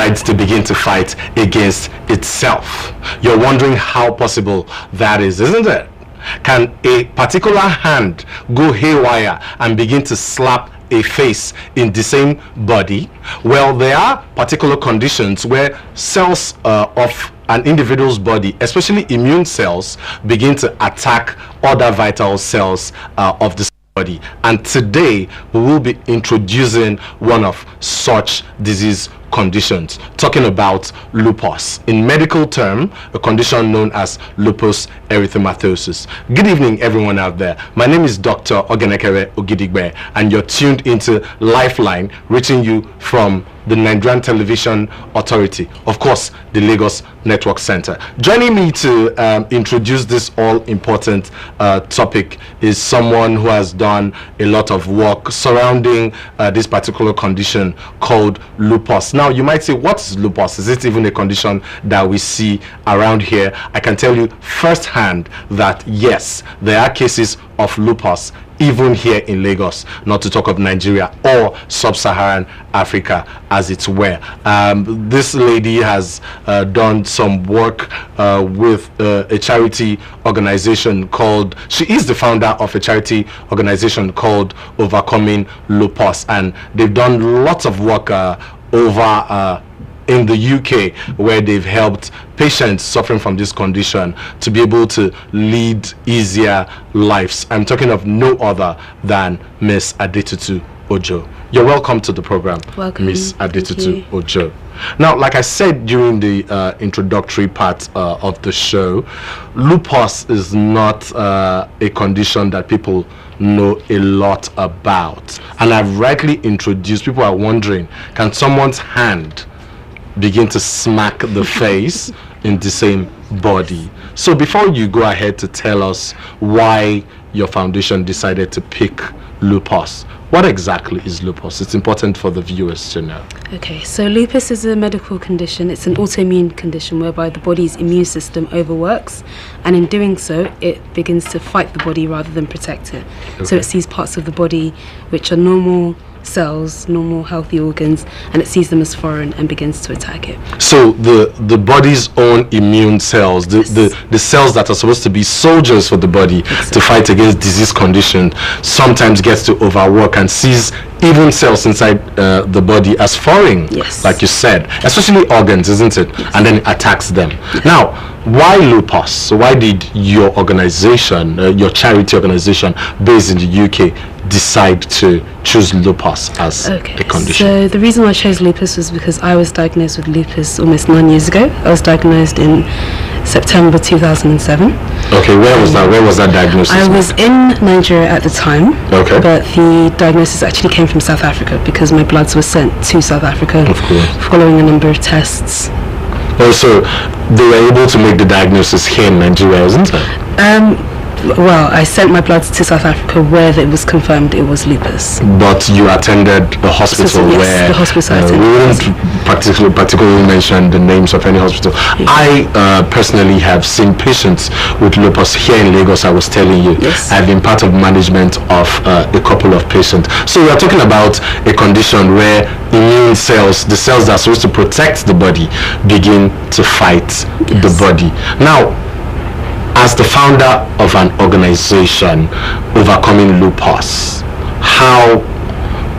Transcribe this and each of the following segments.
decides to begin to fight against itself. You're wondering how possible that is, isn't it? Can a particular hand go haywire and begin to slap a face in the same body? Well, there are particular conditions where cells of an individual's body, especially immune cells, begin to attack other vital cells of the body. And today we will be introducing one of such disease conditions, talking about lupus, in medical term a condition known as lupus erythymatosus. Good evening everyone out there. My name is Dr. Kevwe Ogidigbe and you're tuned into Lifeline, reaching you from the Nigerian Television Authority, of course the Lagos Network Center. Joining me to introduce this all-important topic is someone who has done a lot of work surrounding this particular condition called lupus. Now you might say, what is lupus? Is it even a condition that we see around here? I can tell you firsthand that yes, there are cases of lupus even here in Lagos, not to talk of Nigeria or sub-Saharan Africa as it were. This lady has done some work with a charity organization called, she is the founder of a charity organization called Overcoming Lupus, and they've done lots of work over in the UK, where they've helped patients suffering from this condition to be able to lead easier lives. I'm talking of no other than Miss Adetutu Ojo. You're welcome to the program. Welcome. Miss Adetutu Ojo. Now, like I said during the introductory part of the show, lupus is not a condition that people know a lot about. And I've rightly introduced, people are wondering, can someone's hand begin to smack the face in the same body? So before you go ahead to tell us why your foundation decided to pick lupus, what exactly is lupus? It's important for the viewers to know. Okay, so lupus is a medical condition. It's an autoimmune condition whereby the body's immune system overworks, and in doing so it begins to fight the body rather than protect it. Okay. So it sees parts of the body which are normal cells, normal healthy organs, and it sees them as foreign and begins to attack it. So the body's own immune cells, the cells that are supposed to be soldiers for the body to fight against disease condition, sometimes gets to overwork and sees even cells inside the body as foreign, like you said, especially organs, isn't it? And then it attacks them. Now, why lupus? So why did your organization, your charity organization based in the UK, decide to choose lupus as a condition? So the reason I chose lupus was because I was diagnosed with lupus almost 9 years ago. I was diagnosed in September 2007. Okay, where was that? Where was that diagnosis? I was in Nigeria at the time, but the diagnosis actually came from South Africa because my bloods were sent to South Africa following a number of tests. Also, they were able to make the diagnosis here in Nigeria, isn't it? Well, I sent my bloods to South Africa where it was confirmed it was lupus. But you attended a hospital where the hospital I attended. We wouldn't particularly mention the names of any hospital. I personally have seen patients with lupus here in Lagos. I was telling you, I've been part of management of a couple of patients. So we are talking about a condition where immune cells, the cells that are supposed to protect the body, begin to fight the body. Now, as the founder of an organization, Overcoming Lupus, how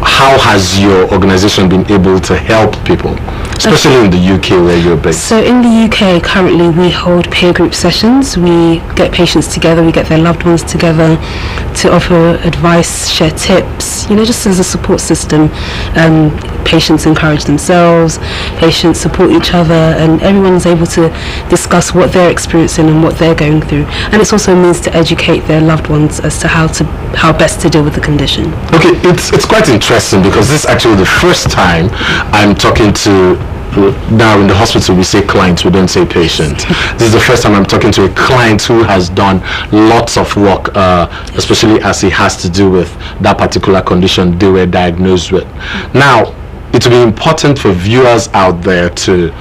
has your organization been able to help people, especially in the UK where you're based? So in the UK currently we hold peer group sessions. We get patients together, we get their loved ones together to offer advice, share tips, just as a support system. Patients encourage themselves, patients support each other, and everyone is able to discuss what they're experiencing and what they're going through. And it's also a means to educate their loved ones as to how best to deal with the condition. Okay, it's quite interesting because this is actually the first time I'm talking to, now in the hospital we say client, we don't say patient. This is the first time I'm talking to a client who has done lots of work, especially as it has to do with that particular condition they were diagnosed with. Now, it will be important for viewers out there to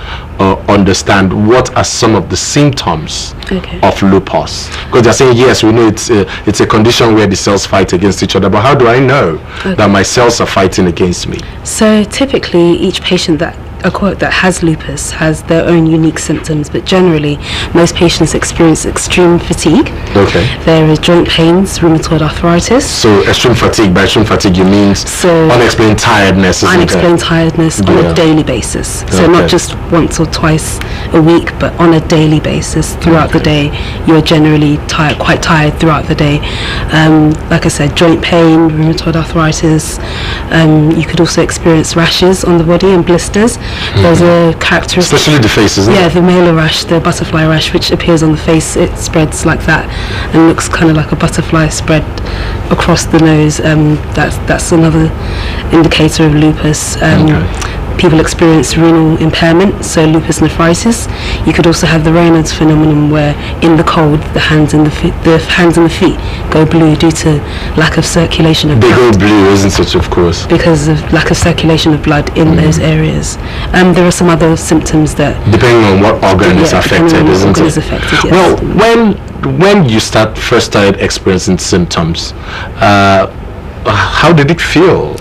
understand what are some of the symptoms of lupus, because they're saying, yes, we know it's a condition where the cells fight against each other, but how do I know that my cells are fighting against me? So typically each patient that that has lupus has their own unique symptoms, but generally most patients experience extreme fatigue. Okay. There is joint pains, rheumatoid arthritis. So extreme fatigue, by extreme fatigue you mean unexplained tiredness, isn't unexplained tiredness on a daily basis. So not just once or twice a week, but on a daily basis throughout the day. You're generally quite tired throughout the day. Like I said, joint pain, rheumatoid arthritis. You could also experience rashes on the body and blisters. Those are characteristics. Especially the face, isn't it? Yeah, the malar rash, the butterfly rash, which appears on the face. It spreads like that and looks kind of like a butterfly spread across the nose. That's another indicator of lupus. People experience renal impairment, so lupus nephritis. You could also have the Raynaud's phenomenon, where in the cold the hands and the feet go blue due to lack of circulation of blood. They go blue, isn't it? Of course. Because of lack of circulation of blood in those areas. There are some other symptoms that depending on what organ is affected, isn't it? Is affected, yes. Well, when you first started experiencing symptoms, how did it feel?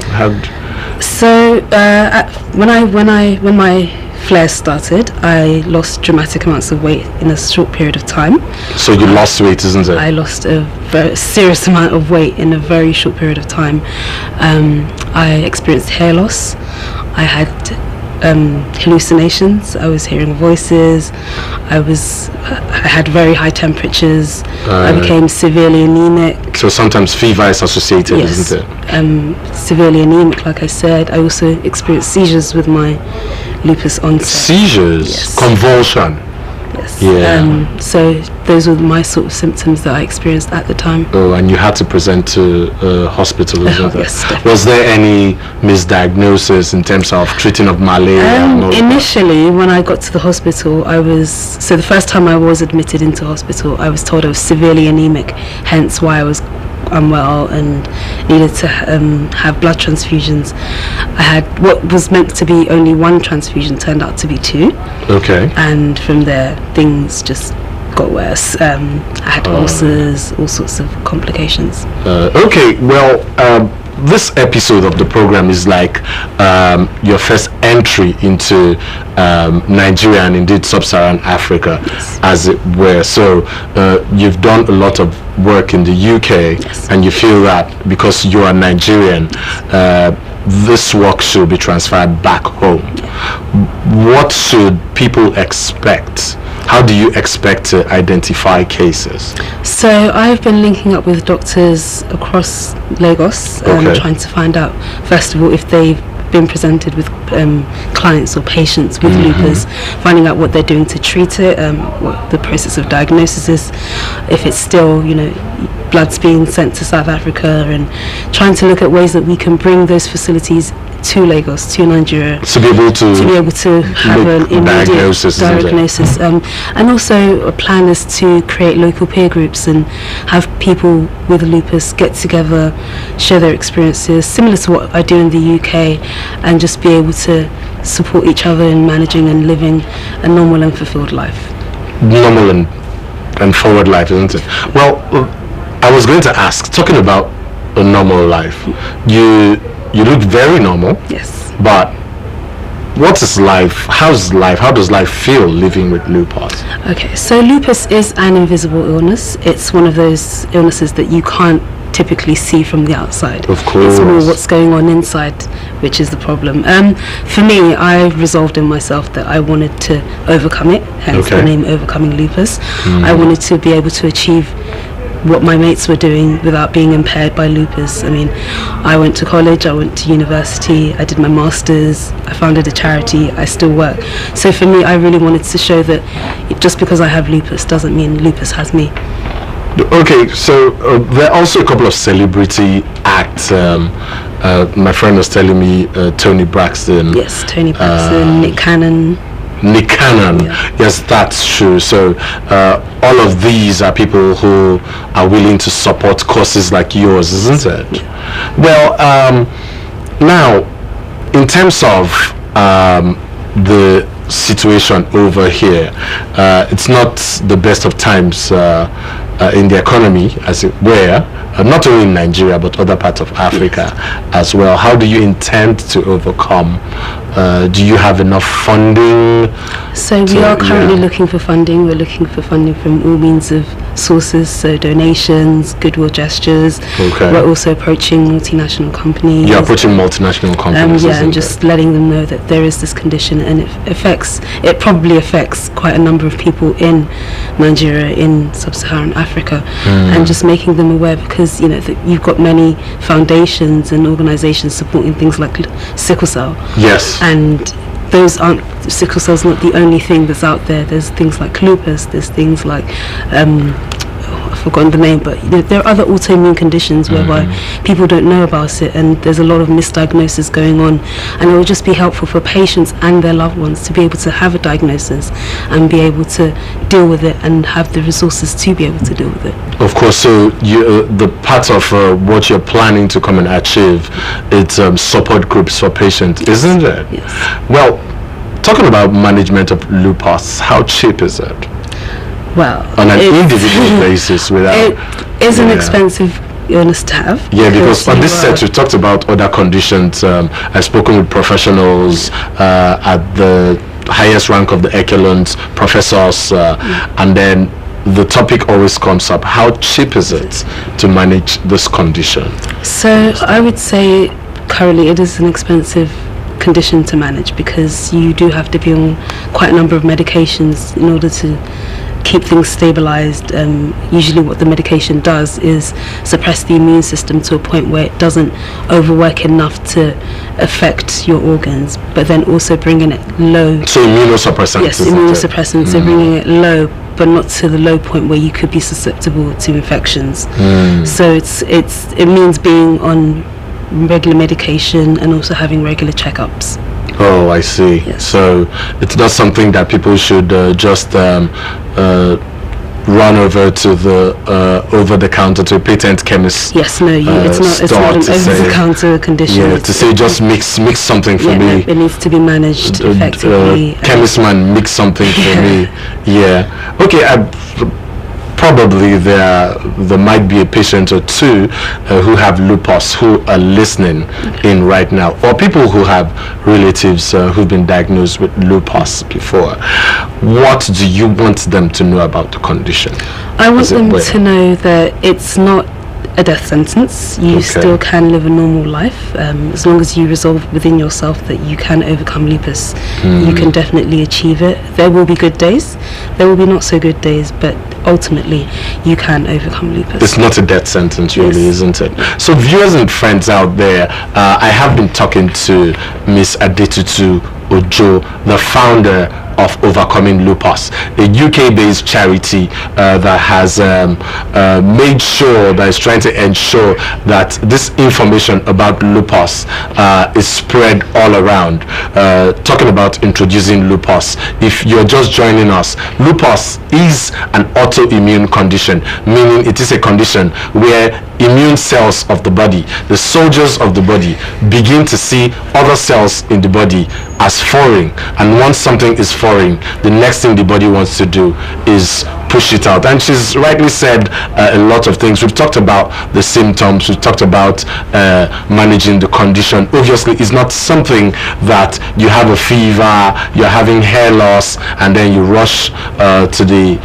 So when my flares started, I lost dramatic amounts of weight in a short period of time. So you lost weight, isn't it? I lost a very serious amount of weight in a very short period of time. I experienced hair loss. I had hallucinations. I was hearing voices. I had very high temperatures. I became severely anemic. So sometimes fever is associated, yes, isn't it? Severely anemic, like I said. I also experienced seizures with my lupus onset. Seizures? Yes. Convulsion? Yes. Yeah. So those were my sort of symptoms that I experienced at the time. Oh, and you had to present to hospital, isn't it? Yes, definitely. Was there any misdiagnosis in terms of treating of malaria? Initially, when I got to the hospital, the first time I was admitted into hospital, I was told I was severely anemic, hence why I was unwell and needed to have blood transfusions. I had what was meant to be only one transfusion turned out to be two. Okay. And from there, things just got worse. I had ulcers, all sorts of complications. Okay, well, this episode of the program is like your first entry into Nigeria and indeed sub-Saharan Africa, yes, as it were. So you've done a lot of work in the UK, yes, and you feel that because you are Nigerian, this work should be transferred back home. What should people expect? How do you expect to identify cases? So I've been linking up with doctors across Lagos, trying to find out, first of all, if they've been presented with clients or patients with lupus, finding out what they're doing to treat it, what the process of diagnosis is, if it's still, blood's being sent to South Africa, and trying to look at ways that we can bring those facilities to Lagos, to Nigeria, to be able to have an immediate diagnosis. And also a plan is to create local peer groups and have people with lupus get together, share their experiences, similar to what I do in the UK, and just be able to support each other in managing and living a normal and fulfilled life. Normal and forward life, isn't it? Well, I was going to ask, talking about a normal life, you look very normal. Yes. But what is life? How's life? How does life feel living with lupus? Okay, so lupus is an invisible illness. It's one of those illnesses that you can't typically see from the outside. Of course. It's more what's going on inside, which is the problem. For me, I resolved in myself that I wanted to overcome it, hence the name Overcoming Lupus. I wanted to be able to achieve what my mates were doing without being impaired by lupus. I mean, I went to college, I went to university, I did my masters, I founded a charity, I still work. So for me, I really wanted to show that just because I have lupus doesn't mean lupus has me. Okay, so there are also a couple of celebrity acts. My friend was telling me Tony Braxton. Yes, Tony Braxton, Nick Cannon. Yes, that's true. So all of these are people who are willing to support causes like yours, isn't it? Well, now in terms of the situation over here, it's not the best of times in the economy, as it were, not only in Nigeria but other parts of Africa as well. How do you intend to overcome Do you have enough funding? So we are currently looking for funding. We're looking for funding from all means of sources, so donations, goodwill gestures. Okay. We're also approaching multinational companies. You're approaching multinational companies, and just letting them know that there is this condition, and it probably affects quite a number of people in Nigeria, in sub-Saharan Africa, and just making them aware, because that you've got many foundations and organizations supporting things like sickle cell. Yes. And sickle cell's not the only thing that's out there. There's things like lupus, there's things like I've forgotten the name, but there are other autoimmune conditions whereby people don't know about it, and there's a lot of misdiagnosis going on, and it will just be helpful for patients and their loved ones to be able to have a diagnosis and be able to deal with it and have the resources to be able to deal with it. Of course. So the part of what you're planning to come and achieve, it's support groups for patients, isn't it? Yes. Well, talking about management of lupus, how cheap is it? Well, on an individual basis, without it is an expensive illness to have. Yeah, because on this set we talked about other conditions. I've spoken with professionals at the highest rank of the echelons, professors, and then the topic always comes up: how cheap is it to manage this condition? So I would say currently it is an expensive condition to manage, because you do have to be on quite a number of medications in order to keep things stabilized. Usually what the medication does is suppress the immune system to a point where it doesn't overwork enough to affect your organs, but then also bringing it low. So immunosuppressants. Yes, immunosuppressants. So bringing it low, but not to the low point where you could be susceptible to infections. So it means being on regular medication and also having regular checkups. Oh, I see. Yes. So it's not something that people should just run over to the over-the-counter, to a patent chemist. Yes, no, it's not an over-the-counter condition. Yeah, to say just mix something for me. No, it needs to be managed effectively. Chemist man, mix something for me. Yeah. Okay. Probably there might be a patient or two who have lupus who are listening in right now, or people who have relatives who've been diagnosed with lupus before. What do you want them to know about the condition? I want them to know that it's not a death sentence. You still can live a normal life, as long as you resolve within yourself that you can overcome lupus. You can definitely achieve it. There will be good days, there will be not so good days, but ultimately you can overcome lupus. It's not a death sentence, really, isn't it? So viewers and friends out there, I have been talking to Miss Adetutu Ojo, the founder of Overcoming Lupus, a UK-based charity that has made sure, that is trying to ensure that this information about lupus is spread all around. Talking about introducing lupus, if you're just joining us, lupus is an autoimmune condition, meaning it is a condition where immune cells of the body, the soldiers of the body, begin to see other cells in the body as foreign, and once something is foreign, the next thing the body wants to do is push it out. And she's rightly said a lot of things. We've talked about the symptoms, we've talked about managing the condition. Obviously it's not something that you have a fever, you're having hair loss, and then you rush to the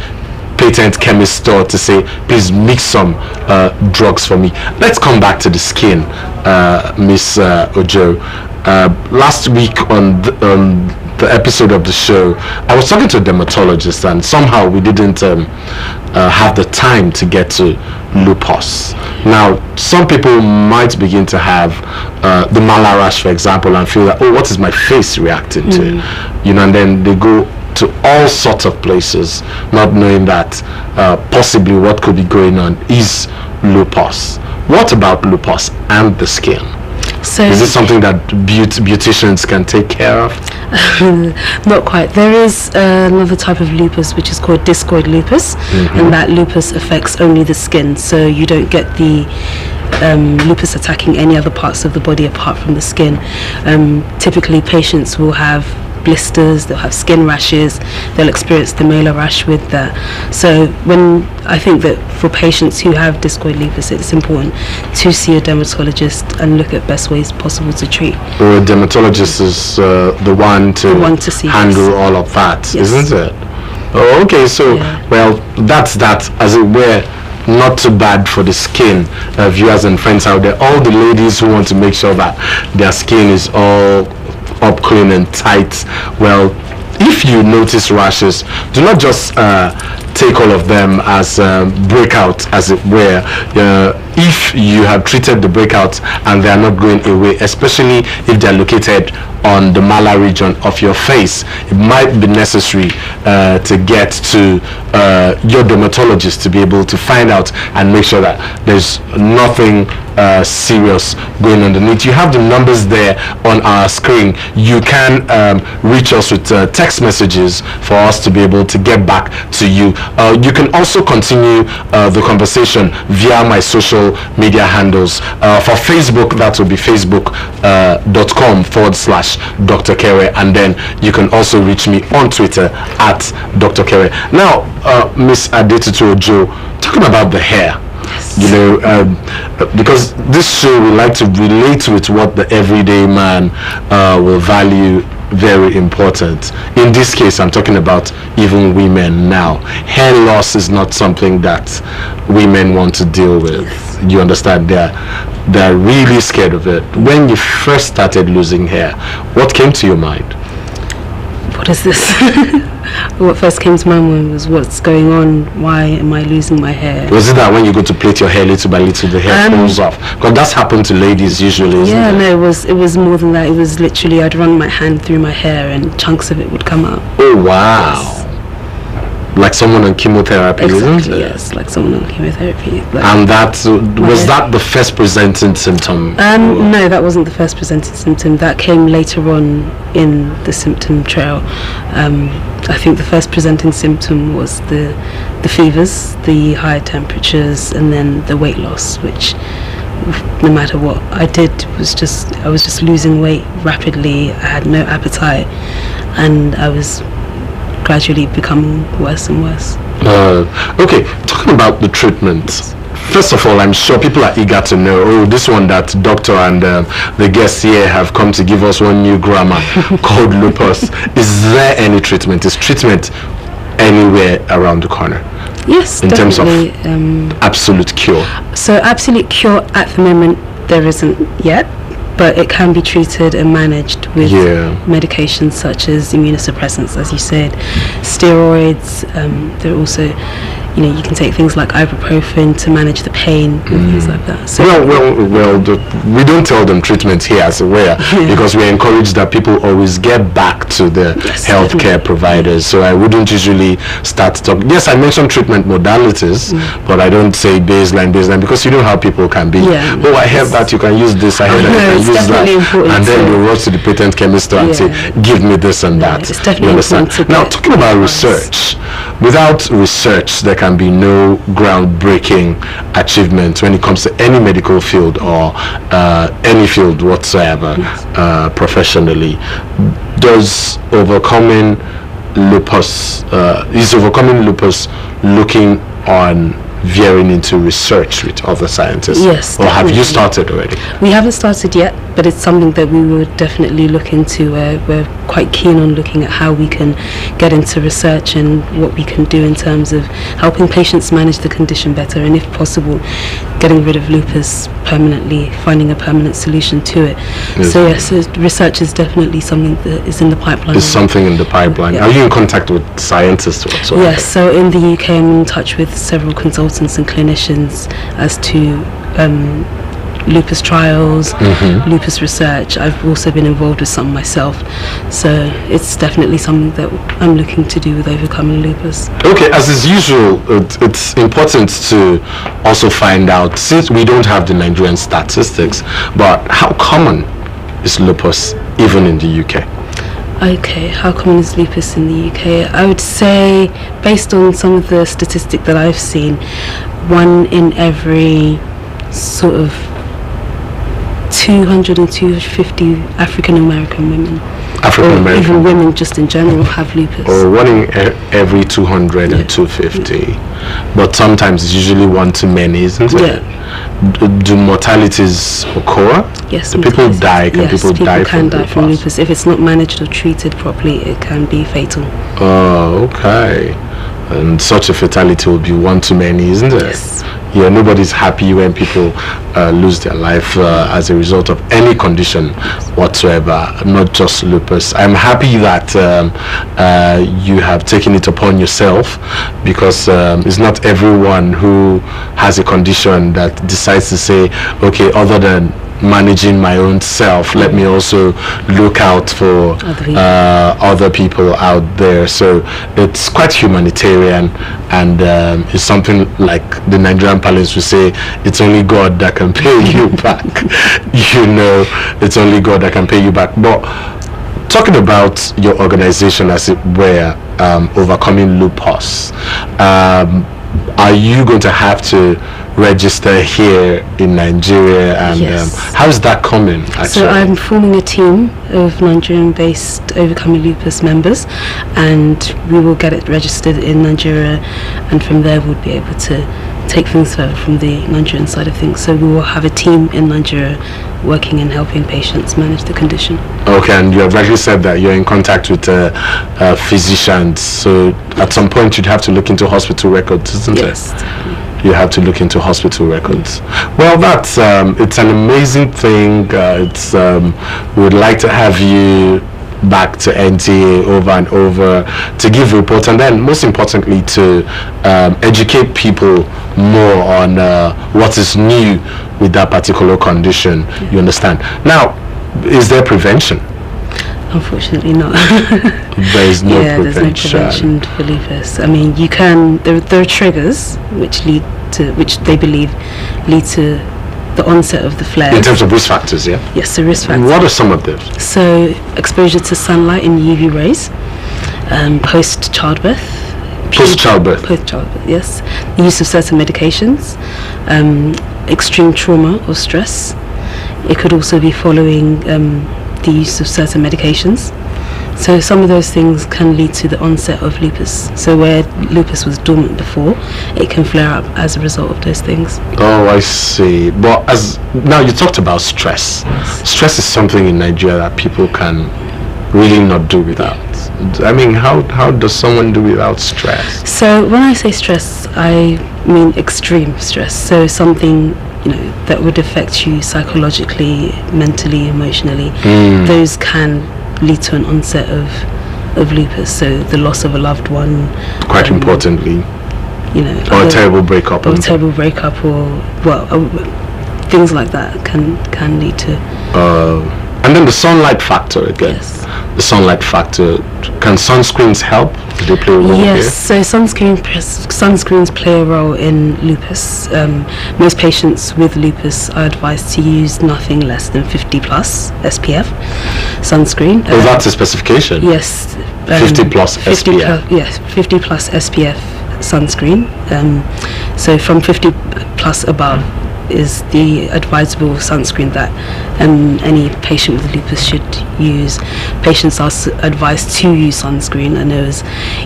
patent chemist store to say, please mix some drugs for me. Let's come back to the skin, Miss Ojo. Last week on the episode of the show, I was talking to a dermatologist, and somehow we didn't have the time to get to lupus. Now, some people might begin to have the malar rash, for example, and feel that, oh, what is my face reacting to? And then they go to all sorts of places, not knowing that possibly what could be going on is lupus. What about lupus and the skin? So is this something that beauticians can take care of? Not quite. There is another type of lupus which is called discoid lupus, and that lupus affects only the skin, so you don't get the lupus attacking any other parts of the body apart from the skin. Typically patients will have blisters, they'll have skin rashes, they'll experience the malar rash with that. So I think that for patients who have discoid lupus, it's important to see a dermatologist and look at best ways possible to treat. Or a dermatologist is the one to see, handle yes. all of that, Yes. isn't it? Oh, okay, so, well, that's that, as it were. Not too bad for the skin, viewers and friends out there. All the ladies who want to make sure that their skin is all up clean and tight. Well, if you notice rashes, do not just take all of them as breakout, as it were. If you have treated the breakouts and they are not going away, especially if they are located on the malar region of your face, it might be necessary to get to your dermatologist to be able to find out and make sure that there's nothing serious going underneath. You have the numbers there on our screen. You can reach us with text messages for us to be able to get back to you. You can also continue the conversation via my social media handles. For Facebook, that will be facebook.com/Dr. Kevwe, and then you can also reach me on Twitter at Dr. Kevwe. Now, Miss Adetutu Ojo, talking about the hair. You know, because this show we like to relate with what the everyday man will value very important. In this case, I'm talking about even women now. Hair loss is not something that women want to deal with. You understand? They're really scared of it. When you first started losing hair, what came to your mind? What is this? What first came to my mind was, what's going on? Why am I losing my hair? Was it that when you go to plait your hair little by little, the hair falls off? Because that's happened to ladies usually, isn't it? No, it was more than that. It was literally, I'd run my hand through my hair and chunks of it would come out. Oh, wow. Yes. Like someone on chemotherapy, exactly, isn't it? Yes, like someone on chemotherapy. And that, was that the first presenting symptom? No, that wasn't the first presenting symptom. That came later on in the symptom trail. I think the first presenting symptom was the fevers, the high temperatures, and then the weight loss, which no matter what I did I was just losing weight rapidly. I had no appetite, and I was gradually becoming worse and worse. Okay, talking about the treatment. First of all, I'm sure people are eager to know, this one that doctor and the guests here have come to give us one new grammar called lupus. Is there any treatment? Is treatment anywhere around the corner? Yes, in definitely. terms of absolute cure? So absolute cure at the moment there isn't yet, but it can be treated and managed with medications such as immunosuppressants, as you said, steroids. There are also, you can take things like ibuprofen to manage the pain and things like that. So we don't tell them treatment here as it were, because we encourage that people always get back to the healthcare providers. So I wouldn't usually start talking. Yes, I mentioned treatment modalities, but I don't say baseline, because you know how people can be. Oh, I heard that you can use this, I heard that you can use that. And then you rush to the patent chemist and say, give me this and that. It's definitely important. Now, talking about research, without research, there can be no groundbreaking achievement when it comes to any medical field or any field whatsoever professionally. Is overcoming lupus looking on veering into research with other scientists? Yes. Or have you started already? We haven't started yet, but it's something that we would definitely look into. We're quite keen on looking at how we can get into research and what we can do in terms of helping patients manage the condition better, and if possible, getting rid of lupus permanently, finding a permanent solution to it. Yes. So yes, research is definitely something that is in the pipeline. Is something in the pipeline. Are you in contact with scientists whatsoever? Yes, so in the UK I'm in touch with several consultants and clinicians as to lupus trials, lupus research. I've also been involved with some myself, so it's definitely something that I'm looking to do with overcoming lupus. Okay, as is usual, it's important to also find out, since we don't have the Nigerian statistics, but how common is lupus even in the UK? Okay, how common is lupus in the UK? I would say, based on some of the statistics that I've seen, 1 in every sort of 200 and 250 African American women African or American. even women just in general have lupus. Or 1 in every 200 and 250. But sometimes it's usually one too many, isn't it? Do mortalities occur? Yes. Do people die? Can people die can die from lupus? lupus. If it's not managed or treated properly, it can be fatal. Oh, okay. And such a fatality will be one too many, isn't it? Yes. Yeah, nobody's happy when people lose their life as a result of any condition whatsoever, not just lupus. I'm happy that you have taken it upon yourself, because it's not everyone who has a condition that decides to say, okay, other than managing my own self, let me also look out for other people out there. So it's quite humanitarian, and it's something like the Nigerian parlance would say, it's only God that can pay you back. You know, it's only God that can pay you back. But talking about your organization, as it were, Overcoming Lupus, are you going to have to register here in Nigeria, and yes. How is that coming actually? So I'm forming a team of Nigerian-based Overcoming Lupus members, and we will get it registered in Nigeria, and from there we'll be able to take things further from the Nigerian side of things. So we will have a team in Nigeria working and helping patients manage the condition. Okay, and you have rightly said that you're in contact with physicians, so at some point you'd have to look into hospital records, isn't it? Yes, definitely. You have to look into hospital records. Well, that's it's an amazing thing. We would like to have you back to NTA over and over to give reports, and then most importantly to educate people more on what is new with that particular condition. You understand? Now, is there prevention? Unfortunately not. There is no prevention. There's no prevention for lupus. I mean, you can, there are triggers which they believe lead to the onset of the flares. In terms of risk factors, yeah? Yes, so risk factors. What are some of those? So exposure to sunlight in UV rays, post-childbirth. Post-childbirth, yes. The use of certain medications, extreme trauma or stress. It could also be following the use of certain medications. So some of those things can lead to the onset of lupus. So where lupus was dormant before, it can flare up as a result of those things. Oh, I see. But now you talked about stress. Stress is something in Nigeria that people can really not do without. I mean, how does someone do without stress? So when I say stress, I mean extreme stress. So something, that would affect you psychologically, mentally, emotionally. Those can lead to an onset of lupus. So the loss of a loved one, quite importantly, or a terrible breakup, or things like that can lead to. And then the sunlight factor again. Yes. The sunlight factor. Can sunscreens help? Do they play a role here? Yes, so sunscreens play a role in lupus. Most patients with lupus are advised to use nothing less than 50 plus SPF sunscreen. Oh, that's a specification? Yes. 50 plus SPF? Yes, 50 plus SPF sunscreen. So from 50 plus above is the advisable sunscreen that any patient with lupus should use. Patients are advised to use sunscreen. I know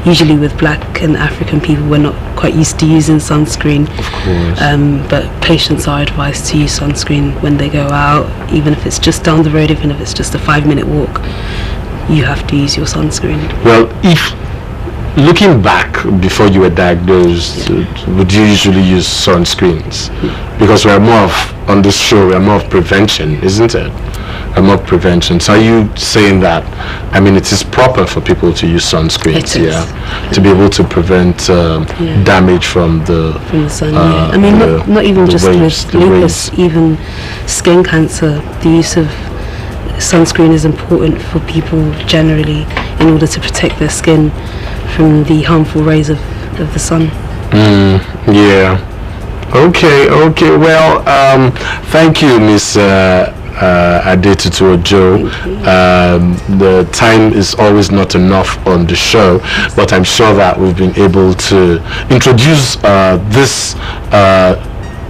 usually with Black and African people we're not quite used to using sunscreen. Of course. But patients are advised to use sunscreen when they go out, even if it's just down the road, even if it's just a 5-minute walk. You have to use your sunscreen. Well, looking back before you were diagnosed, would you usually use sunscreens? Because on this show, we're more of prevention, isn't it? We're more of prevention. So are you saying that, it is proper for people to use sunscreens, to be able to prevent damage from the sun, not even just with lupus, even skin cancer, the use of sunscreen is important for people generally in order to protect their skin from the harmful rays of the sun. Yeah. Okay. Well, thank you, Miss Adetutu Ojo. The time is always not enough on the show, but I'm sure that we've been able to introduce this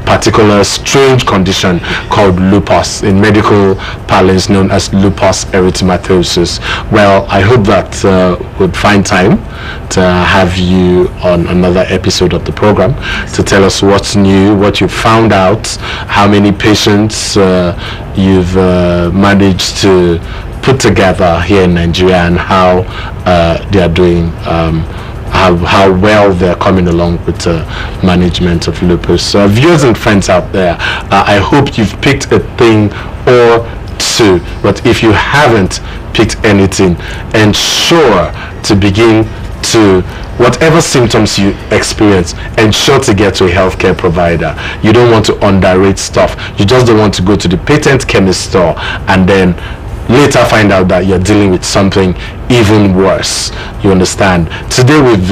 particular strange condition called lupus, in medical parlance known as lupus erythymatosus. Well, I hope that we'd find time to have you on another episode of the program to tell us what's new, what you found out, how many patients you've managed to put together here in Nigeria, and how they are doing, how well they're coming along with the management of lupus. Viewers and friends out there, I hope you've picked a thing or two, but if you haven't picked anything, ensure to begin to, whatever symptoms you experience, ensure to get to a healthcare provider. You don't want to underrate stuff. You just don't want to go to the patent chemist store and then later find out that you're dealing with something even worse. You understand? Today we've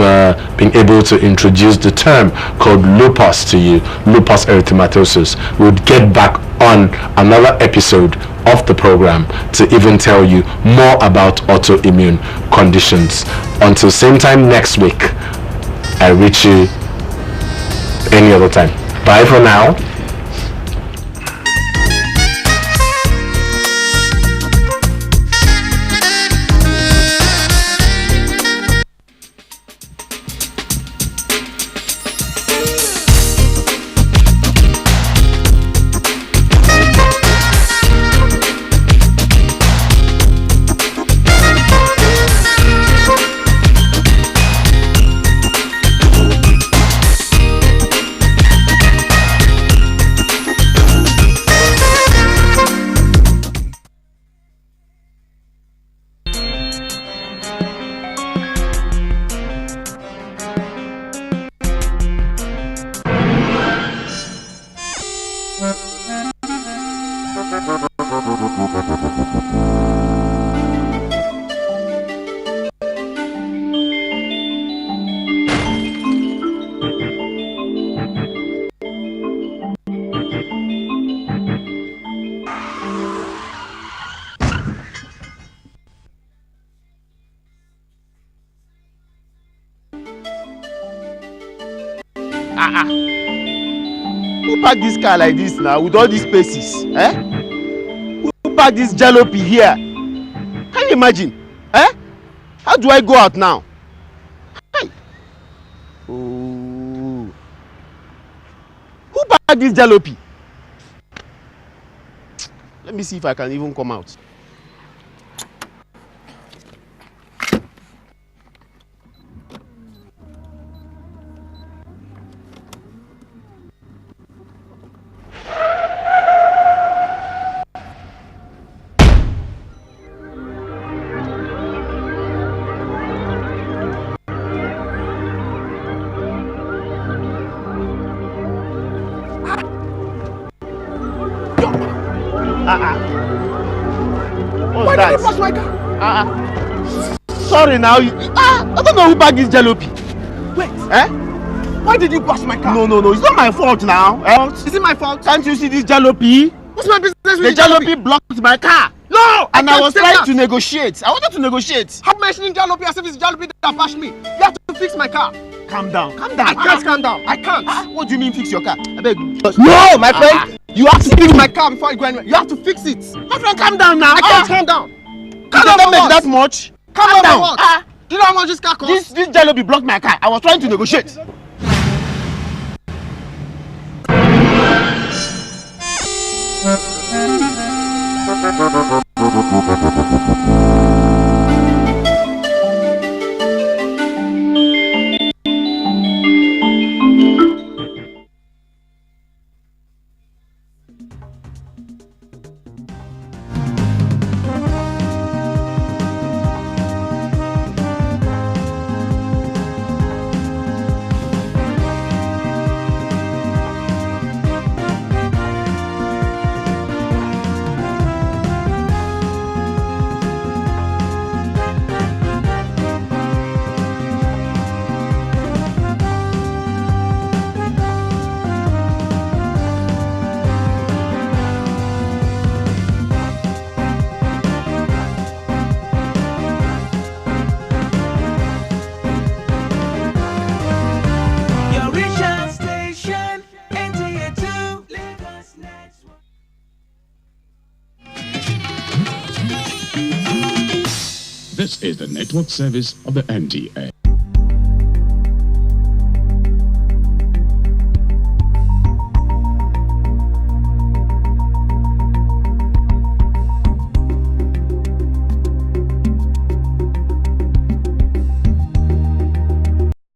been able to introduce the term called lupus to you, lupus erythymatosus. We'll get back on another episode of the program to even tell you more about autoimmune conditions. Until same time next week, I reach you any other time. Bye for now. Who packed this car like this now with all these spaces? Eh? Who packed this jalopy here? Can you imagine? Eh? How do I go out now? Hey. Oh. Who packed this jalopy? Let me see if I can even come out. Why did you pass my car? Sorry now. I don't know who packed this jalopy. Wait. Eh? Why did you pass my car? No. It's not my fault now. Eh? Is it my fault? Can't you see this jalopy? What's my business The with jalopy blocked my car. No! And I was trying to negotiate. I wanted to negotiate. Stop mentioning jalopy as if it's jalopy that bashed me. You have to fix my car. Calm down. I can't calm down. I can't. What do you mean fix your car? I beg. No, my friend. You have to fix my car before you go anywhere. You have to fix it. My friend, calm down now. I can't calm down. Calm down. Don't make that much. Calm down. What? Do you know how much this car costs? This jalopy blocked my car. I was trying to negotiate. This is the network service of the NTA.